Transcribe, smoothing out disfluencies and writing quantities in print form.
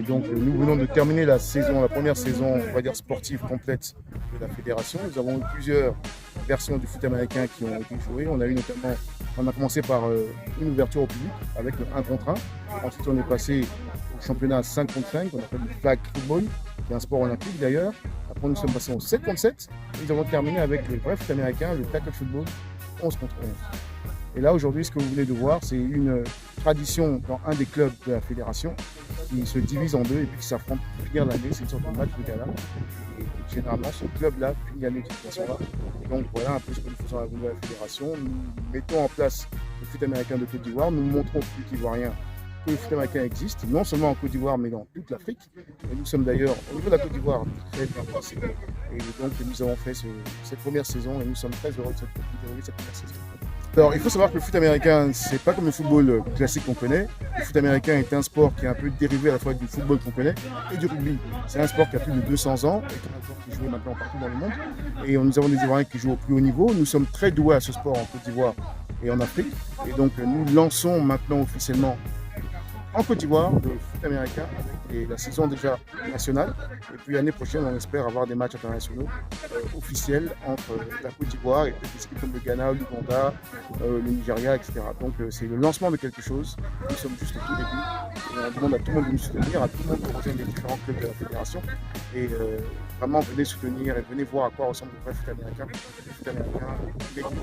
Et donc nous venons de terminer la première saison, on va dire sportive complète de la fédération. Nous avons eu plusieurs versions du foot américain qui ont été jouées. On a commencé par une ouverture au public avec le 1 contre 1. Ensuite on est passé au championnat 5 contre 5, qu'on appelle le flag football, qui est un sport olympique d'ailleurs. Après nous sommes passés au 7 contre 7 et nous avons terminé avec le vrai foot américain, le tackle football 11 contre 11. Et là, aujourd'hui, ce que vous venez de voir, c'est une tradition dans un des clubs de la fédération qui se divise en deux et puis qui s'affrontent pour finir l'année. C'est une sorte de match de gala. Et généralement, ce club-là finit l'année de cette façon-là. Et donc, voilà un peu ce que nous faisons à la fédération. Nous mettons en place le foot américain de Côte d'Ivoire. Nous montrons aux public ivoirien que le foot américain existe, non seulement en Côte d'Ivoire, mais dans toute l'Afrique. Et nous sommes d'ailleurs, au niveau de la Côte d'Ivoire, très bien placés. Et donc, nous avons fait cette première saison et nous sommes très heureux de cette première saison. Alors, il faut savoir que le foot américain, c'est pas comme le football classique qu'on connaît. Le foot américain est un sport qui est un peu dérivé à la fois du football qu'on connaît et du rugby. C'est un sport qui a plus de 200 ans et qui est joué maintenant partout dans le monde. Et nous avons des Ivoiriens qui jouent au plus haut niveau. Nous sommes très doués à ce sport en Côte d'Ivoire et en Afrique. Et donc, nous lançons maintenant officiellement en Côte d'Ivoire le foot américain avec la saison déjà nationale. Et puis l'année prochaine, on espère avoir des matchs internationaux officiels entre la Côte d'Ivoire et des équipes comme le Ghana, l'Ouganda, le Nigeria, etc. Donc c'est le lancement de quelque chose. Nous sommes juste au tout début. Et on demande à tout le monde de nous soutenir, à tout le monde de rejoindre les différents clubs de la fédération. Et vraiment, venez soutenir et venez voir à quoi ressemble le vrai foot américain. Le foot américain, l'équipe.